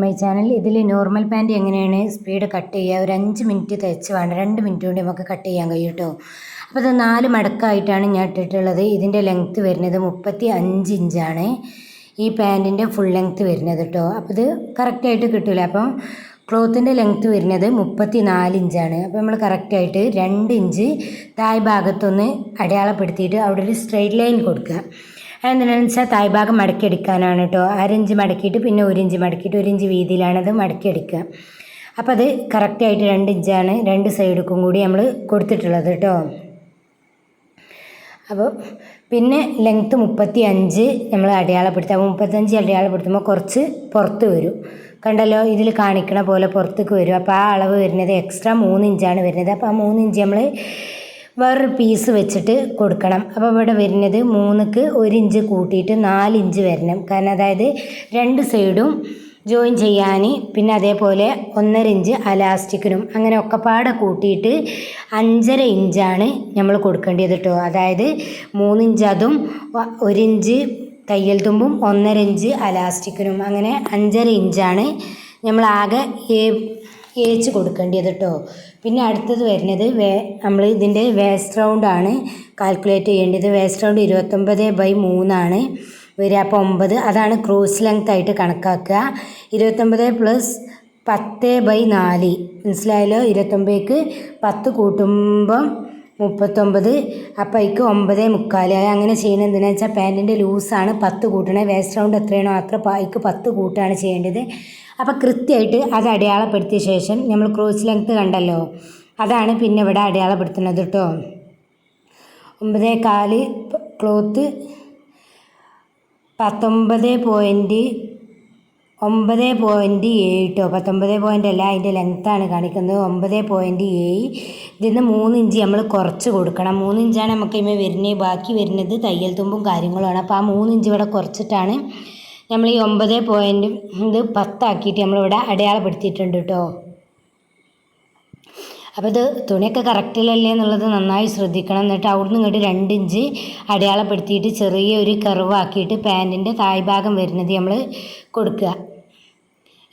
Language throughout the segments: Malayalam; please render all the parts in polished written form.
My channel. ഇതിൽ നോർമൽ പാൻറ്റ് എങ്ങനെയാണ് സ്പീഡ് കട്ട് ചെയ്യുക, ഒരു 5 മിനിറ്റ് തയ്ച്ച് വേണ്ട, 2 മിനിറ്റ് കൊണ്ട് നമുക്ക് കട്ട് ചെയ്യാൻ കഴിയും കേട്ടോ. അപ്പോൾ ഇത് 4 മടക്കായിട്ടാണ് ഞാൻ ഇട്ടിട്ടുള്ളത്. ഇതിൻ്റെ ലെങ്ത്ത് വരുന്നത് 35 ഇഞ്ചാണ് ഈ പാൻറ്റിൻ്റെ ഫുൾ ലെങ്ത്ത് വരുന്നത് കേട്ടോ. അപ്പോൾ ഇത് കറക്റ്റായിട്ട് കിട്ടില്ല. അപ്പം ക്ലോത്തിൻ്റെ ലെങ്ത്ത് വരുന്നത് 34 ഇഞ്ചാണ്. അപ്പോൾ നമ്മൾ കറക്റ്റായിട്ട് 2 ഇഞ്ച് തായ് ഭാഗത്തൊന്ന് അടയാളപ്പെടുത്തിയിട്ട് അവിടെ ഒരു സ്ട്രെയിറ്റ് ലൈൻ കൊടുക്കുക. അതെന്തിനാണെന്ന് വെച്ചാൽ തായ്ഭാഗം മടക്കിയെടുക്കാനാണ് കേട്ടോ. 1/2 ഇഞ്ച് മടക്കിയിട്ട് പിന്നെ 1 ഇഞ്ച് മടക്കിയിട്ട് 1 ഇഞ്ച് വീതിയിലാണത് മടക്കിയെടുക്കുക. അപ്പോൾ അത് കറക്റ്റായിട്ട് 2 ഇഞ്ചാണ് 2 സൈഡിലും കൂടി നമ്മൾ കൊടുത്തിട്ടുള്ളത് കേട്ടോ. അപ്പോൾ പിന്നെ ലെങ്ത്ത് 35 നമ്മൾ അടയാളപ്പെടുത്തുക. 35 അടയാളപ്പെടുത്തുമ്പോൾ കുറച്ച് പുറത്ത് വരും, കണ്ടല്ലോ, ഇതിൽ കാണിക്കണ പോലെ പുറത്തേക്ക് വരും. അപ്പോൾ ആ അളവ് വരുന്നത് എക്സ്ട്രാ 3 ഇഞ്ചാണ് വരുന്നത്. അപ്പോൾ ആ 3 ഇഞ്ച് നമ്മൾ വേറൊരു പീസ് വെച്ചിട്ട് കൊടുക്കണം. അപ്പോൾ ഇവിടെ വരുന്നത് 3ക്ക് 1 ഇഞ്ച് കൂട്ടിയിട്ട് 4 ഇഞ്ച് വരണം. കാരണം അതായത് 2 സൈഡും ജോയിൻ ചെയ്യാൻ, പിന്നെ അതേപോലെ 1.5 ഇഞ്ച് അലാസ്റ്റിക്കിനും, അങ്ങനെ ഒക്കെപ്പാടെ കൂട്ടിയിട്ട് 5.5 ഇഞ്ചാണ് നമ്മൾ കൊടുക്കേണ്ടത് കേട്ടോ. അതായത് 3 ഇഞ്ച് അതും 1 ഇഞ്ച് തയ്യൽ തുമ്പും 1.5 ഇഞ്ച് അലാസ്റ്റിക്കിനും, അങ്ങനെ 5.5 ഇഞ്ചാണ് നമ്മൾ ആകെ ഏച്ച് കൊടുക്കേണ്ടത് കേട്ടോ. പിന്നെ അടുത്തത് വരുന്നത് നമ്മൾ ഇതിൻ്റെ വേസ്റ്റ് റൗണ്ടാണ് കാൽക്കുലേറ്റ് ചെയ്യേണ്ടത്. വേസ്റ്റ് റൗണ്ട് 29/3 ആണ് വരിക. അപ്പോൾ 9 അതാണ് ക്രോസ് ലെങ്ത് ആയിട്ട് കണക്കാക്കുക. 29 + 10/4 മനസ്സിലായല്ലോ. 29ക്ക് 10 കൂട്ടുമ്പം 39, അപ്പോൾ അതിക്ക് 9.25. അങ്ങനെ ചെയ്യുന്നത് എന്തിനാണെന്ന് വെച്ചാൽ പാൻറ്റിൻ്റെ ലൂസാണ് 10 കൂട്ടണേ. വേസ്റ്റ് റൗണ്ട് എത്രയാണോ അത്ര അതിക്ക് 10 കൂട്ടുകയാണ് ചെയ്യേണ്ടത്. അപ്പോൾ കൃത്യമായിട്ട് അത് അടയാളപ്പെടുത്തിയ ശേഷം നമ്മൾ ക്രോസ് ലെങ്ത്ത് കണ്ടല്ലോ, അതാണ് പിന്നെ ഇവിടെ അടയാളപ്പെടുത്തുന്നത് കേട്ടോ. 9.25 ക്ലോത്ത് 19.7 കേട്ടോ. 19 പോയിൻ്റ് അല്ല, അതിൻ്റെ ലെങ്ത്താണ് കാണിക്കുന്നത് 9.7. ഇതിന്ന് 3 ഇഞ്ച് നമ്മൾ കുറച്ച് കൊടുക്കണം. 3 ഇഞ്ചാണ് നമുക്ക് ഇങ്ങനെ വരുന്നത്. ബാക്കി വരുന്നത് തയ്യൽ തുമ്പും കാര്യങ്ങളുമാണ്. അപ്പോൾ ആ 3 ഇഞ്ച് ഇവിടെ കുറച്ചിട്ടാണ് നമ്മൾ ഈ 9.10 ആക്കിയിട്ട് നമ്മളിവിടെ അടയാളപ്പെടുത്തിയിട്ടുണ്ട് കേട്ടോ. അപ്പോൾ ഇത് തുണിയൊക്കെ കറക്റ്റിലല്ലേ എന്നുള്ളത് നന്നായി ശ്രദ്ധിക്കണം. എന്നിട്ട് അവിടുന്ന് ഇങ്ങോട്ട് 2 ഇഞ്ച് അടയാളപ്പെടുത്തിയിട്ട് ചെറിയൊരു കർവാക്കിയിട്ട് പാൻറ്റിൻ്റെ താഴ്ഭാഗം വരുന്നത് നമ്മൾ കൊടുക്കുക.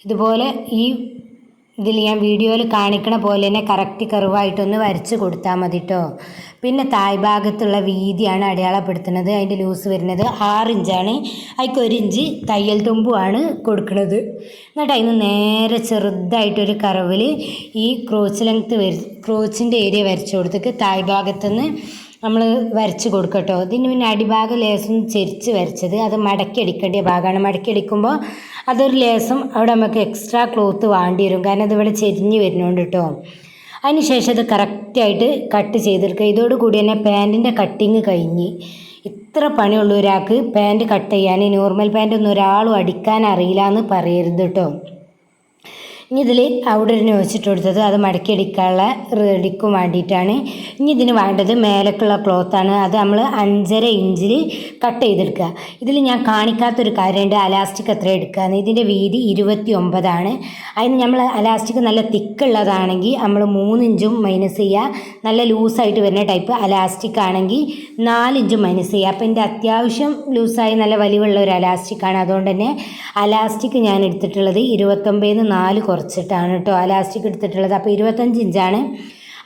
ഇതുപോലെ ഈ ഇതിൽ ഞാൻ വീഡിയോയിൽ കാണിക്കണ പോലെ തന്നെ കറക്റ്റ് കർവായിട്ടൊന്ന് വരച്ച് കൊടുത്താൽ മതി കേട്ടോ. പിന്നെ താഴ്ഭാഗത്തുള്ള വീതിയാണ് അടയാളപ്പെടുത്തുന്നത്. അതിൻ്റെ ലൂസ് വരുന്നത് 6 ഇഞ്ചാണ്. അതിക്ക് 1 ഇഞ്ച് തയ്യൽ തുമ്പുമാണ് കൊടുക്കുന്നത്. എന്നിട്ട് അതിന് നേരെ ചെറുതായിട്ടൊരു കർവിൽ ഈ ക്രോച്ചിൻ്റെ ഏരിയ വരച്ച് കൊടുത്തിട്ട് താഴ്ഭാഗത്തുനിന്ന് നമ്മൾ വരച്ച് കൊടുക്കട്ടോ. ഇതിന് പിന്നെ അടിഭാഗം ലേസം ചെരിച്ച് വരച്ചത്, അത് മടക്കി അടിക്കേണ്ട ഭാഗമാണ്. മടക്കി അടിക്കുമ്പോൾ അതൊരു ലേസം അവിടെ നമുക്ക് എക്സ്ട്രാ ക്ലോത്ത് വേണ്ടി വരും, കാരണം അതിവിടെ ചെരിഞ്ഞ് വരുന്നുണ്ട് കേട്ടോ. അതിന് ശേഷം അത് കറക്റ്റായിട്ട് കട്ട് ചെയ്തെടുക്കുക. ഇതോടുകൂടി തന്നെ പാൻറ്റിൻ്റെ കട്ടിങ് കഴിഞ്ഞ്. ഇത്ര പണിയുള്ള ഒരാൾക്ക് പാൻറ്റ് കട്ട് ചെയ്യാൻ, നോർമൽ പാൻറ്റൊന്നും ഒരാളും അടിക്കാൻ അറിയില്ല എന്ന് പറയരുത് കേട്ടോ. ഇനി ഇതിൽ അവിടെ ഒരു വെച്ചിട്ട് കൊടുത്തത് അത് മടക്കി അടിക്കാനുള്ള റെഡിക്കും വേണ്ടിയിട്ടാണ്. ഇനി ഇതിന് വേണ്ടത് മേലക്കുള്ള ക്ലോത്താണ്. അത് നമ്മൾ 5.5 ഇഞ്ചിൽ കട്ട് ചെയ്തെടുക്കുക. ഇതിൽ ഞാൻ കാണിക്കാത്തൊരു കാര്യമുണ്ട്, അലാസ്റ്റിക് എത്ര എടുക്കുകയെന്ന്. ഇതിൻ്റെ വീതി 29 അതിന് നമ്മൾ അലാസ്റ്റിക് നല്ല തിക്കുള്ളതാണെങ്കിൽ നമ്മൾ 3 ഇഞ്ചും മൈനസ് ചെയ്യുക. നല്ല ലൂസായിട്ട് വരുന്ന ടൈപ്പ് അലാസ്റ്റിക് ആണെങ്കിൽ 4 ഇഞ്ചും മൈനസ് ചെയ്യുക. അപ്പോൾ എൻ്റെ അത്യാവശ്യം ലൂസായി നല്ല വലിവുള്ള ഒരു അലാസ്റ്റിക്കാണ്. അതുകൊണ്ട് തന്നെ അലാസ്റ്റിക് ഞാൻ എടുത്തിട്ടുള്ളത് 29ന് 4 കുറച്ചിട്ടാണ് കേട്ടോ അലാസ്റ്റിക് എടുത്തിട്ടുള്ളത്. അപ്പോൾ 25 ഇഞ്ചാണ്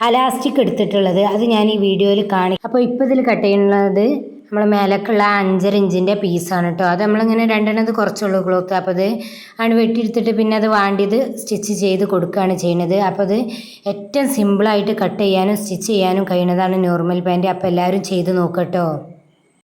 അലാസ്റ്റിക് എടുത്തിട്ടുള്ളത്. അത് ഞാൻ ഈ വീഡിയോയിൽ കാണിക്കും. അപ്പോൾ ഇപ്പോൾ ഇതിൽ കട്ട് ചെയ്യുന്നത് നമ്മൾ മേലക്കുള്ള 5.5 ഇഞ്ചിൻ്റെ പീസാണ് കേട്ടോ. അത് നമ്മളിങ്ങനെ 2 കുറച്ചുള്ളൂ ക്ലോത്ത്. അപ്പോൾ അത് ആണ് വെട്ടിയെടുത്തിട്ട് പിന്നെ അത് വേണ്ടിയത് സ്റ്റിച്ച് ചെയ്ത് കൊടുക്കുകയാണ് ചെയ്യുന്നത്. അപ്പോൾ അത് ഏറ്റവും സിമ്പിളായിട്ട് കട്ട് ചെയ്യാനും സ്റ്റിച്ച് ചെയ്യാനും കഴിയുന്നതാണ് നോർമൽ പാൻറ്റ്. അപ്പോൾ എല്ലാവരും ചെയ്ത് നോക്കട്ടോ.